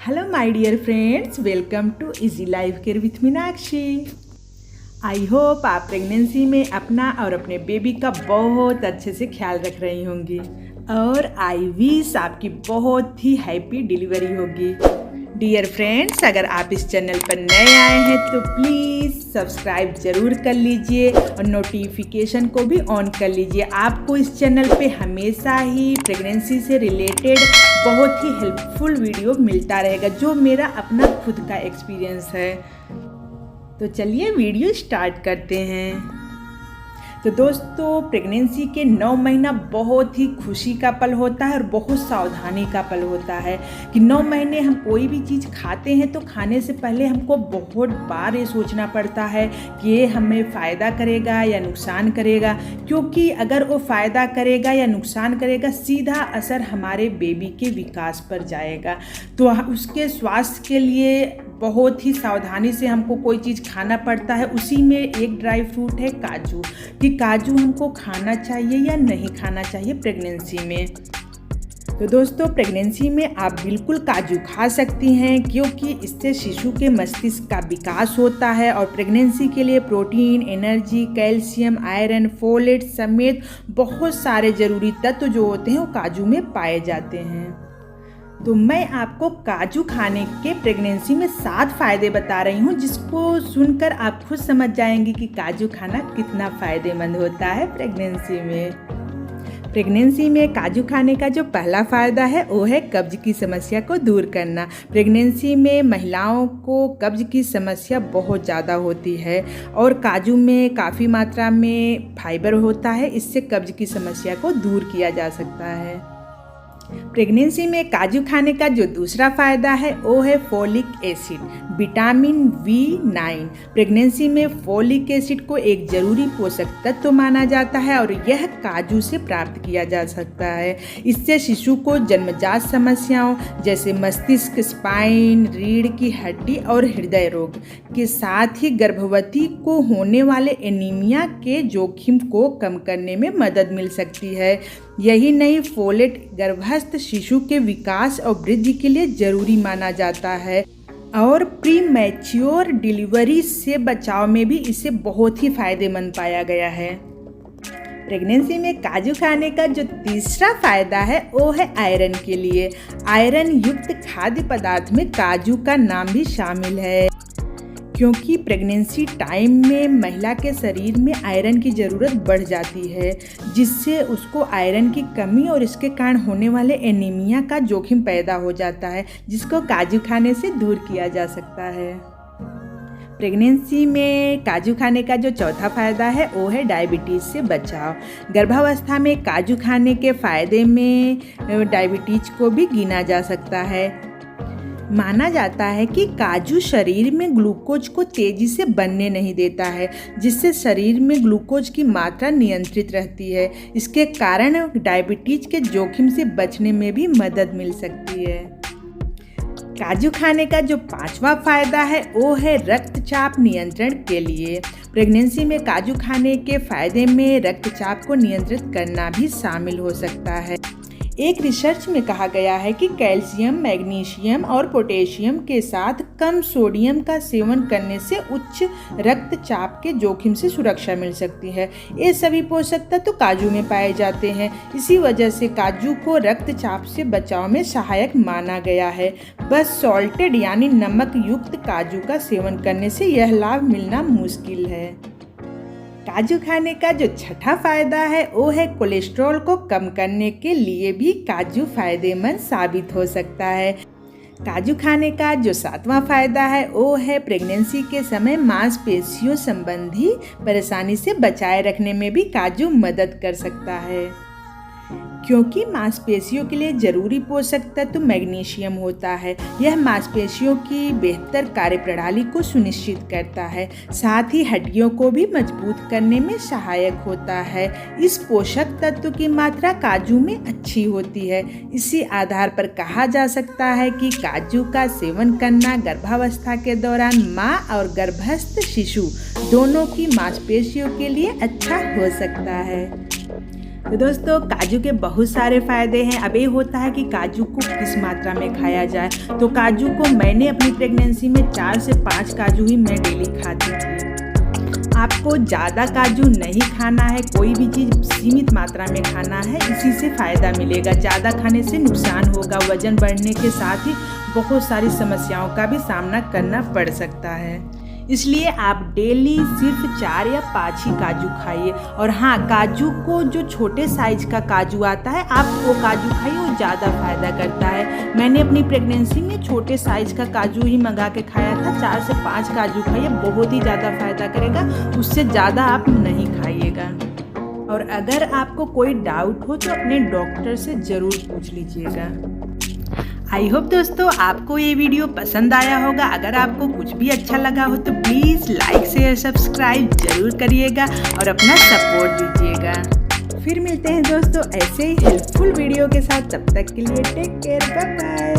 Hello my dear friends, welcome to easy life care with Meenakshi. I hope आप pregnancy में अपना और अपने बेबी का बहुत अच्छे से ख्याल रख रही होंगी और आई विश आपकी बहुत ही हैप्पी डिलीवरी होगी। डियर फ्रेंड्स, अगर आप इस चैनल पर नए आए हैं तो प्लीज़ सब्सक्राइब ज़रूर कर लीजिए और नोटिफिकेशन को भी ऑन कर लीजिए। आपको इस चैनल पे हमेशा ही प्रेगनेंसी से रिलेटेड बहुत ही हेल्पफुल वीडियो मिलता रहेगा, जो मेरा अपना खुद का एक्सपीरियंस है। तो चलिए वीडियो स्टार्ट करते हैं। तो दोस्तों, प्रेगनेंसी के 9 महीना बहुत ही खुशी का पल होता है और बहुत सावधानी का पल होता है कि 9 महीने हम कोई भी चीज़ खाते हैं तो खाने से पहले हमको बहुत बार ये सोचना पड़ता है कि ये हमें फ़ायदा करेगा या नुकसान करेगा, क्योंकि अगर वो फ़ायदा करेगा या नुकसान करेगा सीधा असर हमारे बेबी के विकास पर जाएगा। तो उसके स्वास्थ्य के लिए बहुत ही सावधानी से हमको कोई चीज़ खाना पड़ता है। उसी में एक ड्राई फ्रूट है काजू, कि काजू हमको खाना चाहिए या नहीं खाना चाहिए प्रेगनेंसी में। तो दोस्तों, प्रेगनेंसी में आप बिल्कुल काजू खा सकती हैं, क्योंकि इससे शिशु के मस्तिष्क का विकास होता है और प्रेगनेंसी के लिए protein, energy, calcium, iron, folate समेत बहुत सारे ज़रूरी तत्व जो होते हैं वो काजू में पाए जाते हैं। तो मैं आपको काजू खाने के प्रेगनेंसी में 7 फ़ायदे बता रही हूँ, जिसको सुनकर आप खुद समझ जाएंगे कि काजू खाना कितना फ़ायदेमंद होता है प्रेगनेंसी में। प्रेगनेंसी में काजू खाने का जो पहला फ़ायदा है वो है कब्ज की समस्या को दूर करना। प्रेगनेंसी में महिलाओं को कब्ज की समस्या बहुत ज़्यादा होती है और काजू में काफ़ी मात्रा में फाइबर होता है, इससे कब्ज की समस्या को दूर किया जा सकता है। प्रेगनेंसी में काजू खाने का जो दूसरा फ़ायदा है वो है folic acid, vitamin B9। Pregnancy में फोलिक एसिड को एक ज़रूरी पोषक तत्व माना जाता है और यह काजू से प्राप्त किया जा सकता है। इससे शिशु को जन्मजात समस्याओं जैसे मस्तिष्क, स्पाइन, रीढ़ की हड्डी और हृदय रोग के साथ ही गर्भवती को होने वाले एनीमिया के जोखिम को कम करने में मदद मिल सकती है। यही नहीं, फोलेट गर्भस्थ शिशु के विकास और वृद्धि के लिए ज़रूरी माना जाता है और प्री मैच्योर डिलीवरी से बचाव में भी इसे बहुत ही फ़ायदेमंद पाया गया है। प्रेगनेंसी में काजू खाने का जो तीसरा फ़ायदा है वो है आयरन के लिए। आयरन युक्त खाद्य पदार्थ में काजू का नाम भी शामिल है, क्योंकि प्रेगनेंसी टाइम में महिला के शरीर में आयरन की ज़रूरत बढ़ जाती है, जिससे उसको आयरन की कमी और इसके कारण होने वाले एनीमिया का जोखिम पैदा हो जाता है, जिसको काजू खाने से दूर किया जा सकता है। प्रेगनेंसी में काजू खाने का जो चौथा फ़ायदा है वो है डायबिटीज़ से बचाव। गर्भावस्था में काजू खाने के फ़ायदे में डायबिटीज़ को भी गिना जा सकता है। माना जाता है कि काजू शरीर में ग्लूकोज को तेज़ी से बनने नहीं देता है, जिससे शरीर में ग्लूकोज की मात्रा नियंत्रित रहती है। इसके कारण डायबिटीज के जोखिम से बचने में भी मदद मिल सकती है। काजू खाने का जो 5वां फ़ायदा है वो है रक्तचाप नियंत्रण के लिए। प्रेगनेंसी में काजू खाने के फ़ायदे में रक्तचाप को नियंत्रित करना भी शामिल हो सकता है। एक रिसर्च में कहा गया है कि कैल्शियम, मैग्नीशियम और पोटेशियम के साथ कम सोडियम का सेवन करने से उच्च रक्तचाप के जोखिम से सुरक्षा मिल सकती है। ये सभी पोषक तत्व तो काजू में पाए जाते हैं। इसी वजह से काजू को रक्तचाप से बचाव में सहायक माना गया है। बस सॉल्टेड यानी नमक युक्त काजू का सेवन करने से यह लाभ मिलना मुश्किल है। काजू खाने का जो 6ठा फ़ायदा है वो है कोलेस्ट्रॉल को कम करने के लिए भी काजू फ़ायदेमंद साबित हो सकता है। काजू खाने का जो 7वां फ़ायदा है वो है प्रेगनेंसी के समय मांसपेशियों संबंधी परेशानी से बचाए रखने में भी काजू मदद कर सकता है, क्योंकि मांसपेशियों के लिए ज़रूरी पोषक तत्व मैग्नीशियम होता है। यह मांसपेशियों की बेहतर कार्यप्रणाली को सुनिश्चित करता है, साथ ही हड्डियों को भी मजबूत करने में सहायक होता है। इस पोषक तत्व की मात्रा काजू में अच्छी होती है। इसी आधार पर कहा जा सकता है कि काजू का सेवन करना गर्भावस्था के दौरान माँ और गर्भस्थ शिशु दोनों की मांसपेशियों के लिए अच्छा हो सकता है। तो दोस्तों काजू के बहुत सारे फ़ायदे हैं। अब ये होता है कि काजू को किस मात्रा में खाया जाए। तो काजू को मैंने अपनी प्रेगनेंसी में 4 से 5 काजू ही मैं डेली खाती थी। आपको ज़्यादा काजू नहीं खाना है, कोई भी चीज़ सीमित मात्रा में खाना है, इसी से फ़ायदा मिलेगा। ज़्यादा खाने से नुकसान होगा, वज़न बढ़ने के साथ ही बहुत सारी समस्याओं का भी सामना करना पड़ सकता है। इसलिए आप डेली सिर्फ 4 या 5 ही काजू खाइए। और हाँ, काजू को जो छोटे साइज का काजू आता है आप वो काजू खाइए, वो ज़्यादा फ़ायदा करता है। मैंने अपनी प्रेगनेंसी में छोटे साइज का काजू ही मंगा के खाया था। 4 से 5 काजू खाइए, बहुत ही ज़्यादा फ़ायदा करेगा, उससे ज़्यादा आप नहीं खाइएगा। और अगर आपको कोई डाउट हो तो अपने डॉक्टर से ज़रूर पूछ लीजिएगा। आई होप दोस्तों आपको ये वीडियो पसंद आया होगा। अगर आपको कुछ भी अच्छा लगा हो तो प्लीज़ लाइक शेयर सब्सक्राइब जरूर करिएगा और अपना सपोर्ट दीजिएगा। फिर मिलते हैं दोस्तों ऐसे ही हेल्पफुल वीडियो के साथ। तब तक के लिए टेक केयर, बाय बाय।